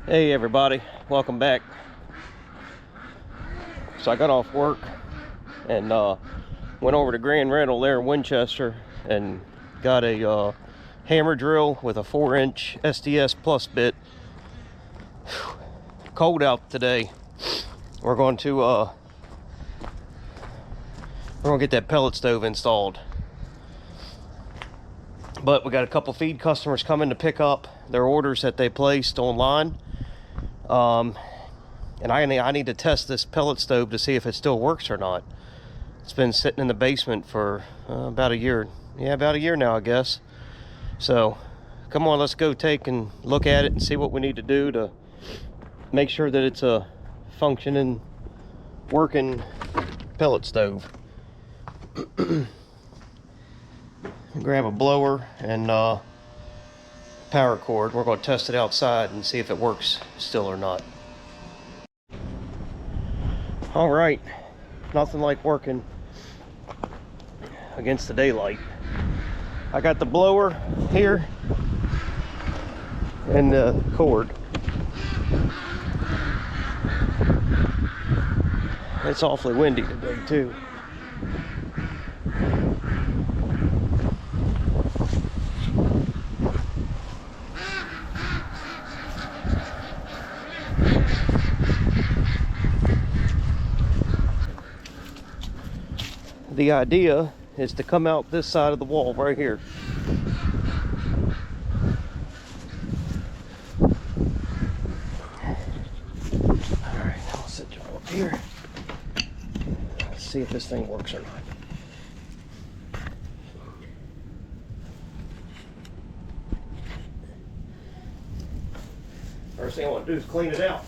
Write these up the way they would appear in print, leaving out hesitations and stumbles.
Hey everybody, welcome back. So I got off work and went over to Grand Rental there in Winchester and got a hammer drill with a 4-inch SDS plus bit. Cold out today. We're going to get that pellet stove installed. But we got a couple feed customers coming to pick up their orders that they placed online. And I need to test this pellet stove to see if it still works or not. It's been sitting in the basement for about a year. Yeah, about a year now, I guess. So, come on, let's go take and look at it and see what we need to do to make sure that it's a functioning, working pellet stove. Grab a blower and power cord. We're going to test it outside and see if it works still or not. All right, nothing like working against the daylight. I got the blower here and the cord. It's awfully windy today too. The idea is to come out this side of the wall right here. Alright, I'll set you up here. Let's see if this thing works or not. First thing I want to do is clean it out.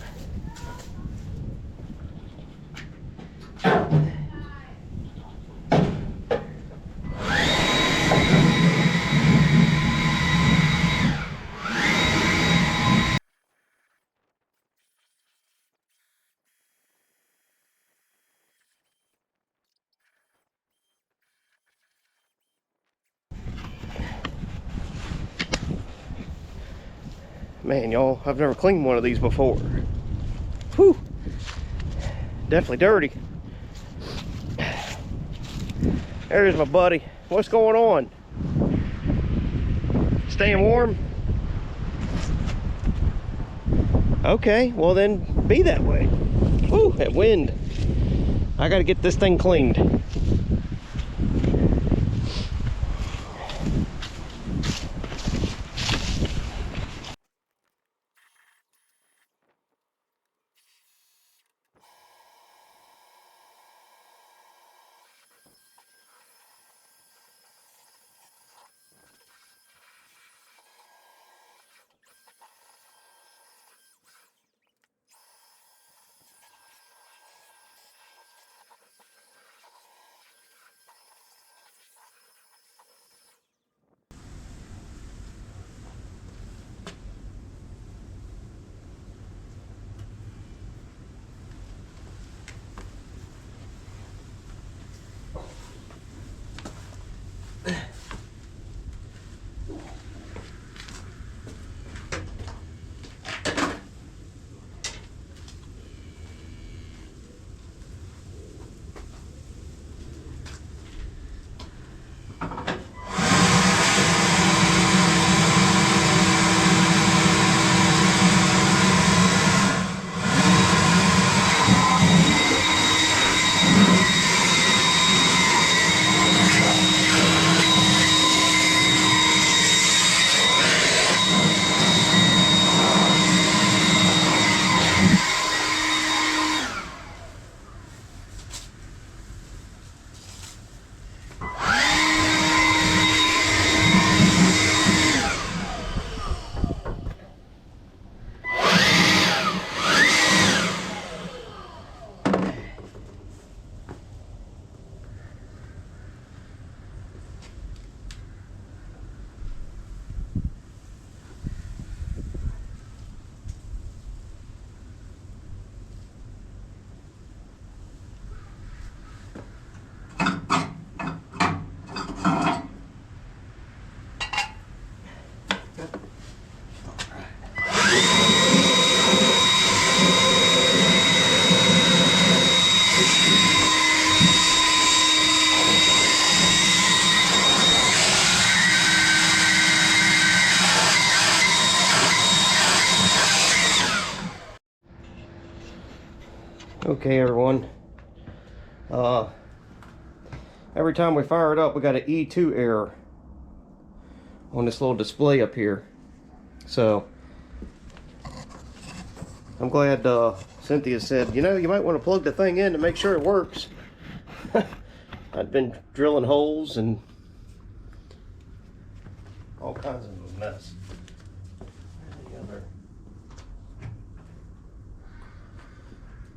Man, y'all, I've never cleaned one of these before. Whew. Definitely dirty. There's my buddy. What's going on? Staying warm? Okay, well then be that way. Ooh, that wind. I gotta get this thing cleaned. Okay, everyone. Every time we fire it up, we got an E2 error on this little display up here. So I'm glad Cynthia said, you know, you might want to plug the thing in to make sure it works. I'd been drilling holes and all kinds of a mess.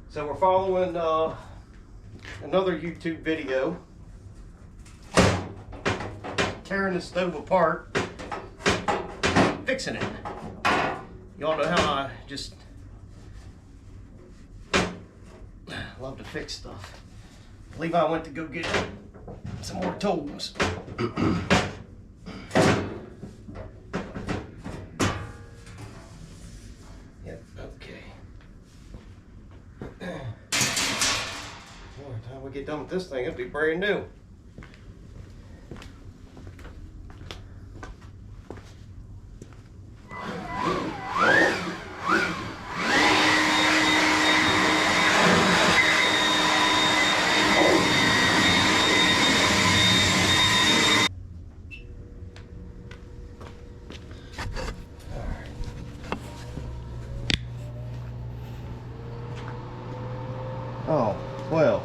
So we're following another YouTube video, tearing the stove apart, fixing it. Y'all know how I just love to fix stuff. Levi went to go get some more tools. Yep, okay. By the time we get done with this thing, it'll be brand new. Oh, well.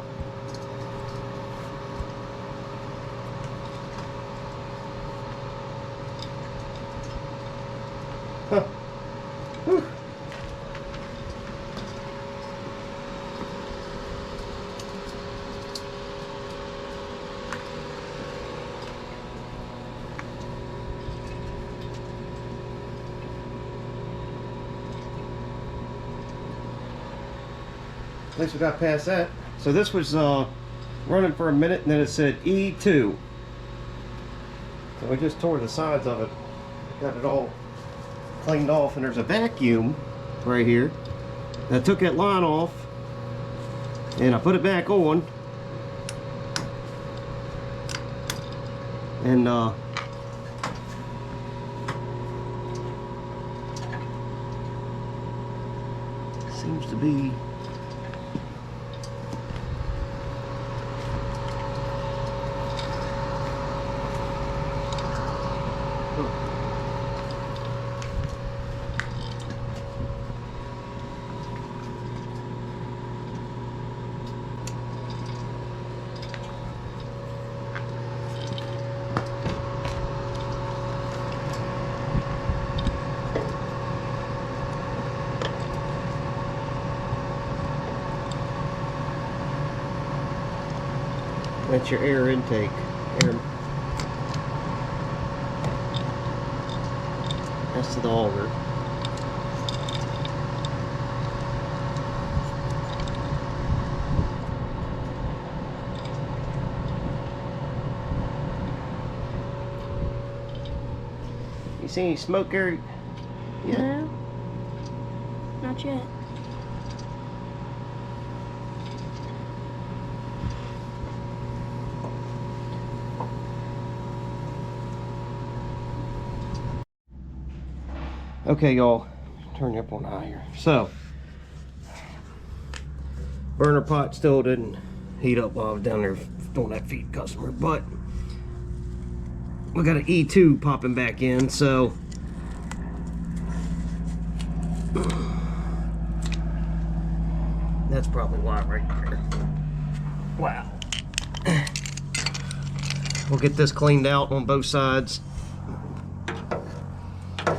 Huh. Whew. At least we got past that. So this was running for a minute and then it said E2. So we just tore the sides of it. Got it all cleaned off, and there's a vacuum right here. And I took that line off and I put it back on. And seems to be that's your air intake. That's to the auger. You see any smoke there? Yeah. No, not yet. Okay, y'all, turn you up on high here. So, burner pot still didn't heat up while I was down there doing that feed customer, but we got an E2 popping back in, so that's probably why right there. Wow. We'll get this cleaned out on both sides.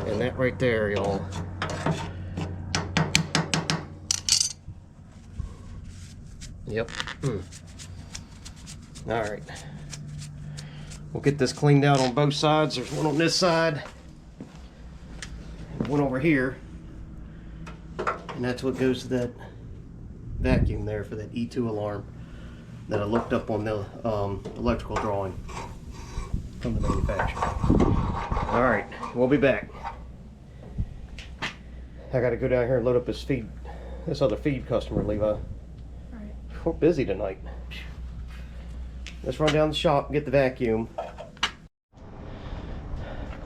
And that right there, y'all. Yep. All right. We'll get this cleaned out on both sides. There's one on this side, one over here, and that's what goes to that vacuum there for that E2 alarm that I looked up on the electrical drawing from the manufacturer. All right, we'll be back. I got to go down here and load up this other feed customer, Levi. All right. We're busy tonight. Let's run down the shop and get the vacuum.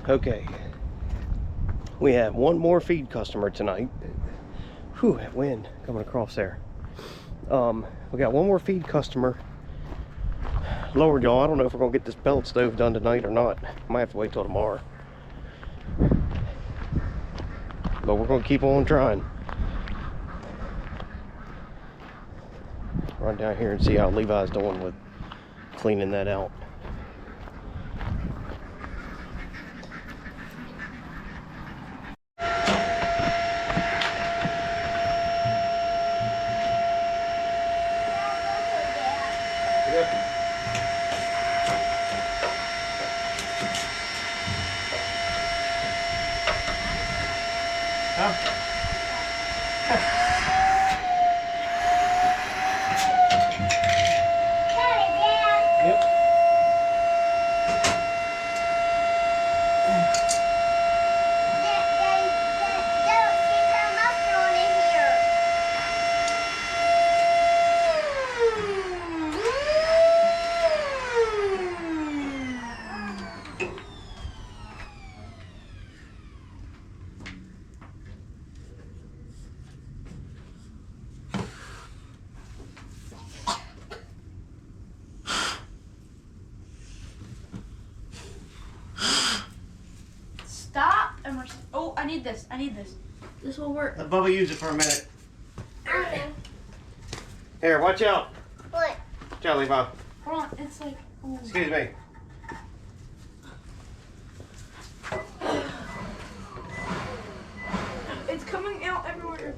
Okay. We have one more feed customer tonight. Whew, that wind coming across there. We got one more feed customer. Lord, y'all, I don't know if we're gonna get this pellet stove done tonight or not. Might have to wait till tomorrow. But we're gonna keep on trying. Run down here and see how Levi's doing with cleaning that out. Stop, Emerson. Oh, I need this. I need this. This will work. Let Bubba use it for a minute. Here, watch out. What? Watch out, Levi. Hold on. It's like. Oh. Excuse me. It's coming out everywhere.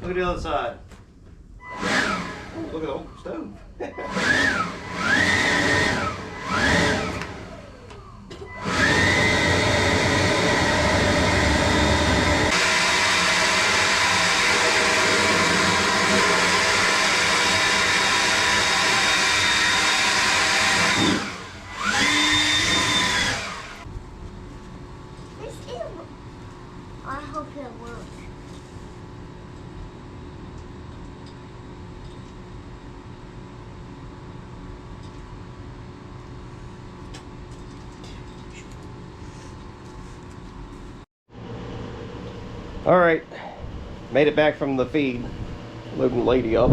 Look at the other side. Look at the old stove. This is. I hope it works. All right, made it back from the feed, loading the lady up.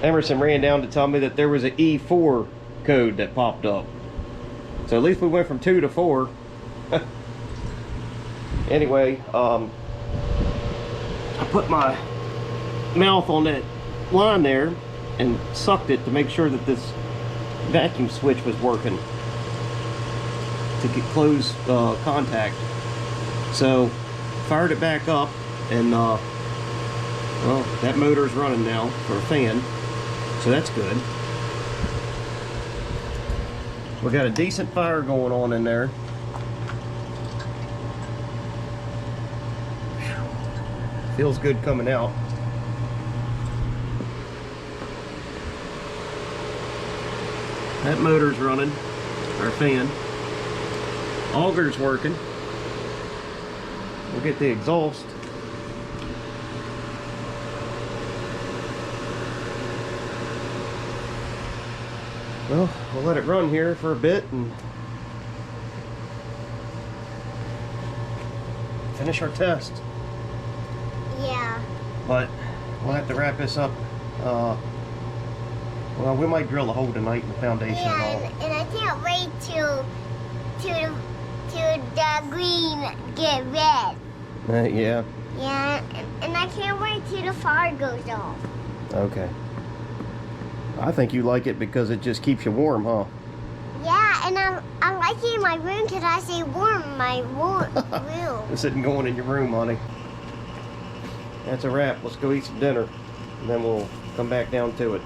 Emerson ran down to tell me that there was an E4 code that popped up. So at least we went from 2 to 4. Anyway, I put my mouth on that line there and sucked it to make sure that this vacuum switch was working to get close contact. So fired it back up, and well, that motor's running now for a fan, so that's good. We got a decent fire going on in there. Feels good coming out. That motor's running, our fan. Auger's working. We'll get the exhaust. Well, we'll let it run here for a bit and finish our test. Yeah. But we'll have to wrap this up. Well, we might drill a hole tonight in the foundation and all. Yeah, and I can't wait till the green get red. Yeah. Yeah, and I can't wait till the fire goes off. Okay. I think you like it because it just keeps you warm, huh? Yeah, and I like it in my room because I stay warm in my room. It's sitting going in your room, honey. That's a wrap. Let's go eat some dinner, and then we'll come back down to it.